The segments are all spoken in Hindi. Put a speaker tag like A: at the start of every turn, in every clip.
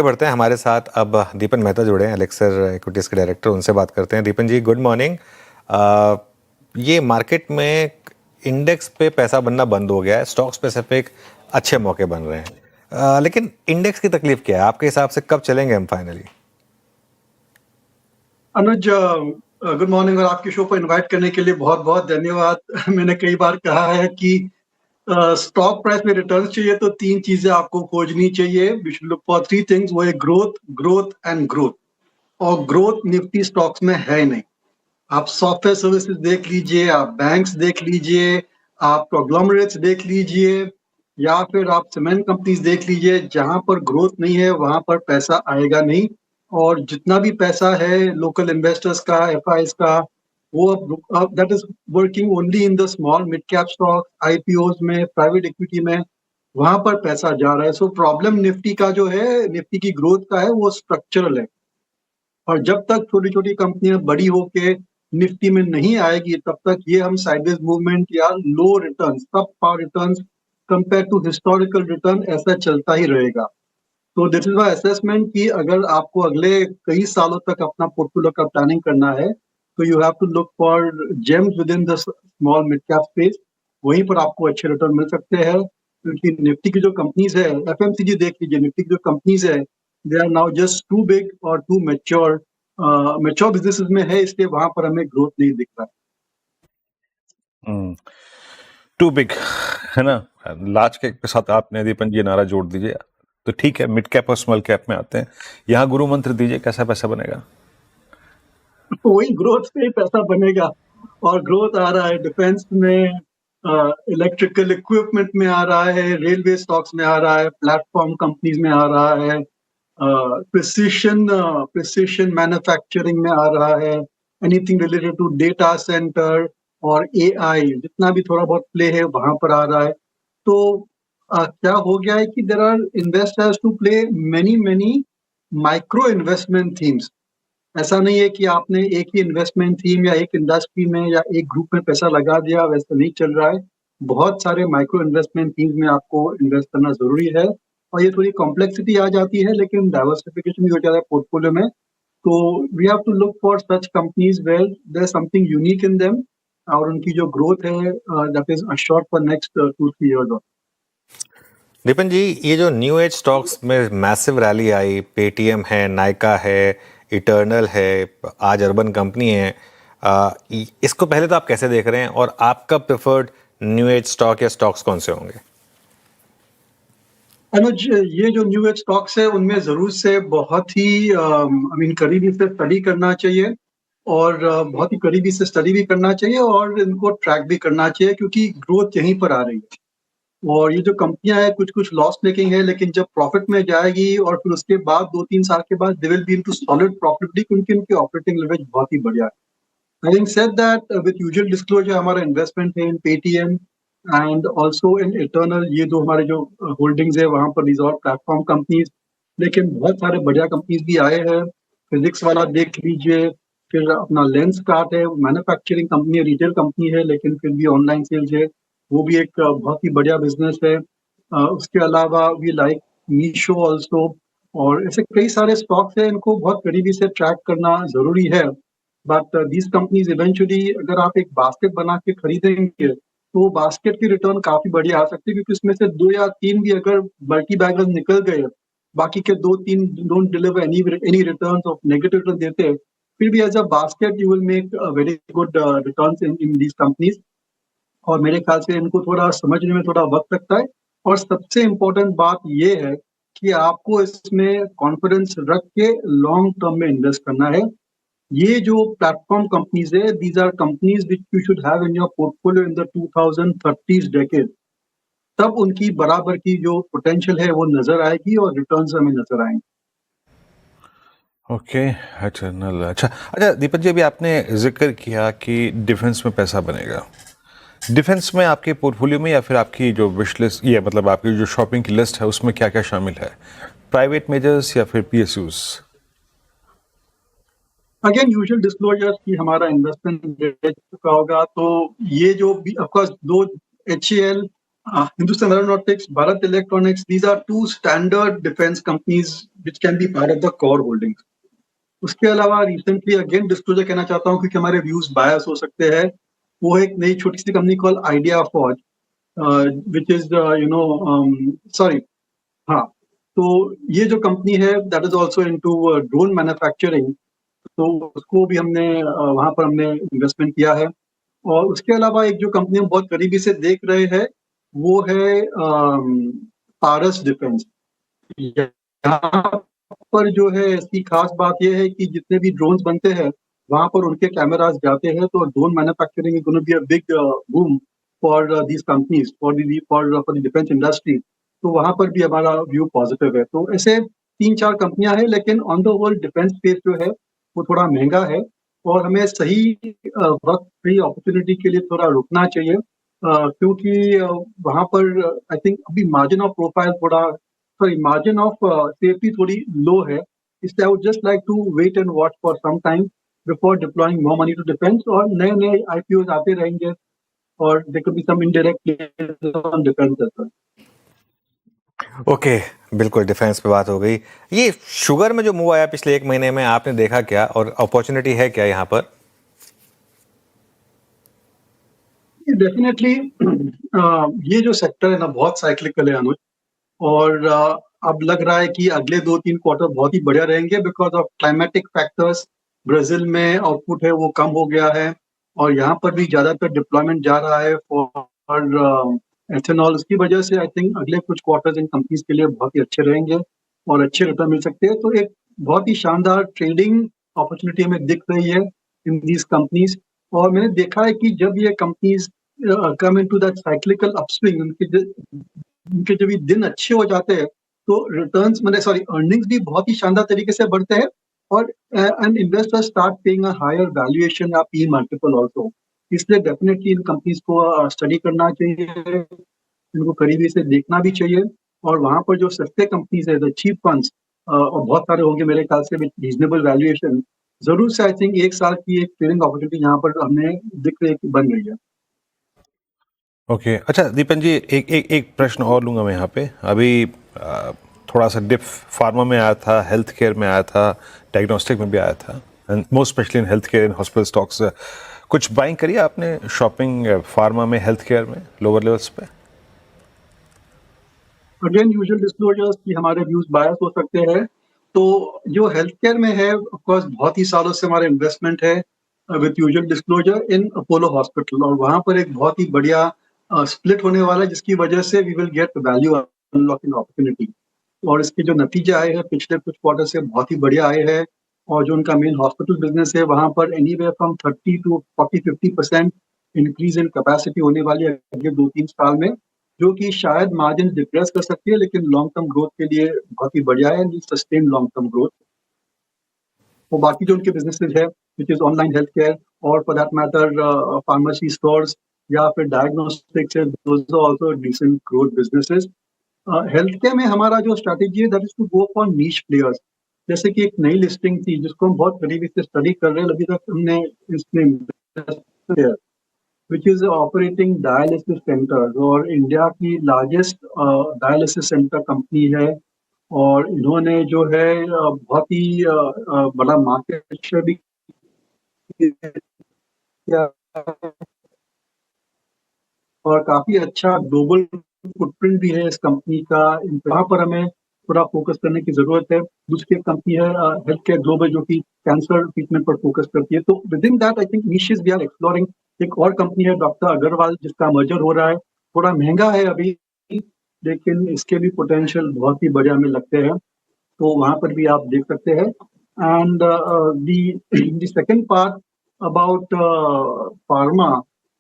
A: आगे बढ़ते हैं। हमारे साथ अब दीपन मेहता जुड़े हैं, एलेक्सर इक्विटीज के डायरेक्टर। उनसे बात करते हैं। दीपन जी, गुड मॉर्निंग। ये मार्केट में इंडेक्स पे पैसा बनना बंद हो गया है, स्टॉक स्पेसिफिक अच्छे मौके बन रहे हैं, लेकिन इंडेक्स की तकलीफ क्या है आपके हिसाब से? कब चलेंगे हम फाइनली?
B: अनुज, गुड मॉर्निंग और आपके शो पर इनवाइट करने के लिए बहुत बहुत धन्यवाद। मैंने कई बार कहा है कि स्टॉक प्राइस में रिटर्न चाहिए तो तीन चीजें आपको खोजनी चाहिए। We should look for three things, वो है ग्रोथ, ग्रोथ एंड ग्रोथ। और ग्रोथ निफ्टी स्टॉक्स में है नहीं। आप सॉफ्टवेयर सर्विसेज देख लीजिए, आप बैंक्स देख लीजिए, आप कॉन्ग्लोमरेट्स देख लीजिए, या फिर आप सीमेंट कंपनीज देख लीजिए। जहां पर ग्रोथ नहीं है वहां पर पैसा आएगा नहीं। और जितना भी पैसा है लोकल इन्वेस्टर्स का, एफआईज का, वो that is working only in the small mid cap stock, IPOs में, प्राइवेट इक्विटी में। वहां पर पैसा जा रहा है। सो प्रॉब्लम निफ्टी का जो है, निफ्टी की ग्रोथ का है, वो स्ट्रक्चरल है। और जब तक छोटी छोटी कंपनियां बड़ी होके निफ्टी में नहीं आएगी तब तक ये हम साइडवेज मूवमेंट या low return, sub par return compare to historical return, ऐसा चलता ही रहेगा। तो दिस इज माय असेसमेंट कि अगर आपको अगले कई सालों तक अपना पोर्टफोलियो का प्लानिंग करना है तो you have to look for gems within the small mid cap space. वहीं पर आपको अच्छे रिटर्न मिल सकते हैं, क्योंकि निफ्टी की जो कंपनीज है, एफएमसीजी देख लीजिए, निफ्टी की जो कंपनीज है, they are now just too big और टू मैच्योर, मैच्योर बिजनेसेस में है, इसलिए वहां पर हमें ग्रोथ नहीं दिख रहा।
C: टू बिग है ना। लार्ज कैप के साथ आपने दीपन जी नारा जोड़ दीजिए तो ठीक है, मिड कैप और स्मॉल कैप में आते हैं। यहाँ गुरु मंत्र दीजिए, कैसा पैसा बनेगा?
B: तो वही ग्रोथ से ही पैसा बनेगा। और ग्रोथ आ रहा है डिफेंस में, इलेक्ट्रिकल इक्विपमेंट में आ रहा है, रेलवे स्टॉक्स में आ रहा है, प्लेटफॉर्म कंपनीज में आ रहा है, प्रिसिशन मैन्युफैक्चरिंग में आ रहा है, anything related to data centre और एआई, जितना भी थोड़ा बहुत प्ले है वहां पर आ रहा है। तो क्या हो गया है कि there are investors to play many many micro investment themes. ऐसा नहीं है कि आपने एक ही इन्वेस्टमेंट थीम या एक इंडस्ट्री में या एक ग्रुप में पैसा लगा दिया, वैसा नहीं चल रहा है। बहुत सारे माइक्रो इन्वेस्टमेंट थीम्स में आपको इन्वेस्ट करना जरूरी है। और ये थोड़ी कॉम्प्लेक्सिटी आ जाती है, लेकिन डाइवर्सिफिकेशन भी हो जाता है पोर्टफोलियो में। तो we have to look for such companies where there is something unique in them, और उनकी जो ग्रोथ है that is assured for next 2-3 years.
A: Deepan ji, ये जो न्यू एज स्टॉक्स में मैसिव रैली आई, पेटीएम है, नायका है, इटर्नल है, आज अर्बन कंपनी है, इसको पहले तो आप कैसे देख रहे हैं और आपका प्रेफर्ड न्यू एज स्टॉक या स्टॉक्स कौन से होंगे?
B: अनुज, ये जो न्यू एज स्टॉक्स है उनमें जरूर से बहुत ही करीबी से स्टडी करना चाहिए। और बहुत ही करीबी से स्टडी भी करना चाहिए और इनको ट्रैक भी करना चाहिए, क्योंकि ग्रोथ यहीं पर आ रही है। और ये जो कंपनियां हैं कुछ कुछ लॉस मेकिंग है, लेकिन जब प्रॉफिट में जाएगी और फिर उसके बाद 2-3 साल के बाद they will be into solid profitability, क्योंकि उनकी ऑपरेटिंग लेवरेज बहुत ही बढ़िया है। Having said that, with usual disclosure, हमारा इन्वेस्टमेंट है in Paytm and also in Eternal. ये जो हमारे जो होल्डिंग्स है वहां पर these are प्लेटफॉर्म कंपनीज। लेकिन बहुत सारे बढ़िया कंपनीज भी आए हैं। फिजिक्स वाला देख लीजिए, फिर अपना लेंस कार्ट है, मैन्युफैक्चरिंग कंपनी है, रिटेल कंपनी है, लेकिन फिर भी ऑनलाइन सेल्स है, वो भी एक बहुत ही बढ़िया बिजनेस है। उसके अलावा वी लाइक मीशो ऑल्सो। और ऐसे कई सारे स्टॉक्स हैं, इनको बहुत करीबी से ट्रैक करना जरूरी है। बट दीज कंपनीज इवेंचुअली, अगर आप एक बास्केट बना के खरीदेंगे तो बास्केट की रिटर्न काफी बढ़िया आ सकती है, क्योंकि उसमें से 2 या 3 भी अगर मल्टी बैगर्स निकल गए, बाकी के 2-3 don't deliver any returns of negative return देते हैं, फिर भी as a basket you will make very good returns in these companies. और मेरे ख्याल से इनको थोड़ा समझने में थोड़ा वक्त लगता है। और सबसे इम्पोर्टेंट बात ये है कि आपको इसमें कॉन्फिडेंस रख के लॉन्ग टर्म में इन्वेस्ट करना है। ये जो प्लेटफॉर्म कंपनीज है, these are companies which you should have in your portfolio in the 2030s decade. तब उनकी बराबर की जो पोटेंशियल है वो नजर आएगी और रिटर्न्स हमें नजर आएंगे।
C: Okay, eternal. अच्छा अच्छा दीपक जी, अभी आपने जिक्र किया कि डिफेंस में पैसा बनेगा। डिफेंस में आपके पोर्टफोलियो में या फिर आपकी जो विश लिस्ट, ये मतलब आपकी जो शॉपिंग की लिस्ट है, उसमें क्या क्या शामिल है? प्राइवेट मेजर्स या फिर पीएसयूज?
B: अगेन यूजुअल डिस्क्लोजर कि हमारा इन्वेस्टमेंट रेट चुका होगा, तो ये जो of course 2 HCL, Hindustan Aeronautics, Bharat Electronics, these are two standard defense companies which can be part of the core holdings. उसके अलावा रिसेंटली अगेन डिस्क्लोजर कहना चाहता हूँ क्योंकि हमारे व्यूज बायस हो सकते हैं। वो एक नई छोटी सी company call idea forge, which is sorry, हाँ, तो ये जो कंपनी है that is also into drone manufacturing, तो उसको भी हमने वहाँ पर हमने इन्वेस्टमेंट किया है। और उसके अलावा एक जो कंपनी हम बहुत करीबी से देख रहे हैं वो है पारस डिफेंस। यहाँ पर जो है इसकी खास बात यह है कि जितने भी ड्रोन्स बनते हैं वहाँ पर उनके कैमरास जाते हैं, तो drone manufacturing is gonna be a big boom for these companies, for the defence industry. तो वहाँ पर भी हमारा व्यू पॉजिटिव है। तो ऐसे 3-4 कंपनियां हैं, लेकिन on the whole defence space जो है वो थोड़ा महंगा है और हमें सही वक्त, सही अपॉर्चुनिटी के लिए थोड़ा रुकना चाहिए, क्योंकि वहाँ पर आई थिंक अभी मार्जिन ऑफ प्रोफाइल थोड़ा, सॉरी, मार्जिन ऑफ सेफ्टी थोड़ी लो है। इसलिए I would just like to wait and watch for some time before deploying more money to defence. और नए नए आईपीओ आते रहेंगे और there could be some indirect on defence as well.
A: Okay, बिल्कुल डिफेंस पे बात हो गई। ये शुगर में जो मूव आया पिछले 1 महीने में, आपने देखा क्या और अपॉर्चुनिटी है क्या यहाँ पर?
B: डेफिनेटली ये जो सेक्टर है ना बहुत साइक्लिकल है अनुज, और अब लग रहा है कि अगले 2-3 क्वार्टर बहुत ही बढ़िया रहेंगे because of climatic factors. Brazil में आउटपुट है वो कम हो गया है और यहाँ पर भी ज़्यादातर डिप्लॉयमेंट जा रहा है फॉर एथेनॉल। उसकी वजह से आई थिंक अगले कुछ क्वार्टर्स इन कंपनीज के लिए बहुत ही अच्छे रहेंगे और अच्छे रिटर्न मिल सकते हैं। तो एक बहुत ही शानदार ट्रेडिंग अपॉर्चुनिटी हमें दिख रही है इन दीज कंपनीज। और मैंने देखा है कि जब ये companies come into that cyclical upswing, उनके जब ये दिन अच्छे हो जाते हैं तो रिटर्न्स, मतलब सॉरी, अर्निंग्स भी बहुत ही शानदार तरीके से बढ़ते हैं और and investors start paying a higher valuation या पी मल्टीपल आल्सो। इसलिए डेफिनेटली इन कंपनीज को स्टडी करना चाहिए, इनको करीबी से देखना भी चाहिए। और वहाँ पर जो सस्ते कंपनीज है, द चीप फंड्स, और बहुत सारे होंगे मेरे ख्याल से विद रीजनेबल वैल्यूएशन, जरूर से आई थिंक 1 साल की एक ट्रेडिंग अपॉर्चुनिटी यहाँ पर हमें दिख रही है कि बन रही है।
C: ओके, अच्छा दीपन जी, एक प्रश्न और लूँगा मैं यहाँ पे। अभी थोड़ा सा डिप फार्मा में आया था, हेल्थ केयर में आया था, डायग्नोस्टिक में भी आया था, and most specially in health care in hospital stocks. कुछ बाइंग करिए आपने शॉपिंग फार्मा में, हेल्थ केयर में, लोअर लेवल्स पे?
B: अगेन यूजुअल डिस्क्लोजर्स कि हमारे व्यूज बायस हो सकते हैं। तो जो हेल्थ केयर में है, ऑफ कोर्स बहुत ही सालों से हमारा इन्वेस्टमेंट है with usual disclosure in Apollo hospital, और वहाँ पर एक बहुत ही बढ़िया स्प्लिट होने वाला है जिसकी वजह से we will get value unlocking opportunity. और इसके जो नतीजे आए हैं पिछले कुछ क्वार्टर से बहुत ही बढ़िया आए हैं। और जो उनका मेन हॉस्पिटल बिजनेस है वहाँ पर anywhere from 30 to 40-50% increase in capacity होने वाली है अगले 2-3 साल में, जो कि शायद मार्जिन डिप्रेस कर सकती है, लेकिन लॉन्ग टर्म ग्रोथ के लिए बहुत ही बढ़िया है, सस्टेन लॉन्ग टर्म ग्रोथ। वो बाकी जो उनके बिजनेसेस है which is online health care और for that matter pharmacy stores या फिर डायग्नोस्टिक्स है, those are also decent growth businesses. Health care में हमारा जो स्ट्रैटेजी है that is to go for niche players. जैसे कि एक नई लिस्टिंग थी जिसको हम बहुत करीबी से स्टडी कर रहे हैं, अभी तक हमने इसमें which is operating dialysis centers, और इंडिया की लार्जेस्ट डायलिसिस सेंटर कंपनी है। और इन्होंने जो है बहुत ही बड़ा मार्केट शेयर भी किया और काफी अच्छा ग्लोबल फुटप्रिंट भी है इस कंपनी का। वहाँ पर हमें थोड़ा फोकस करने की जरूरत है। दूसरी एक कंपनी है हेल्थ केयर ग्लोबल जो कि कैंसर ट्रीटमेंट पर फोकस करती है। तो within that I think niches we are exploring. एक और कंपनी है डॉक्टर अग्रवाल जिसका मर्जर हो रहा है, थोड़ा महंगा है अभी, लेकिन इसके भी पोटेंशियल बहुत ही बढ़िया हमें लगते हैं, तो वहाँ पर भी आप देख सकते हैं। And the second part about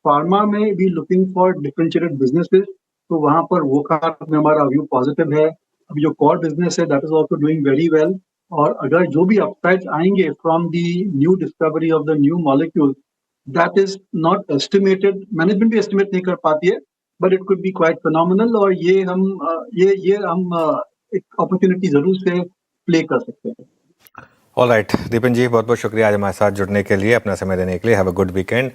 B: pharma में भी लुकिंग फॉर डिफरेंशिएटेड बिजनेसेस, तो वहाँ पर वो में हमारा व्यू पॉजिटिव है। अभी जो कॉर बिजनेस है that is also doing very well. और अगर जो भी अपसाइड्स आएंगे from the new discovery of the new molecule, that is not estimated, management भी एस्टिमेट नहीं कर पाती है, but it could be quite phenomenal. और ये हम एक अपॉर्चुनिटी जरूर से प्ले कर सकते हैं।
A: ऑल राइट, दीपन जी बहुत बहुत शुक्रिया आज हमारे साथ जुड़ने के लिए, अपना समय देने के लिए। Have a good weekend.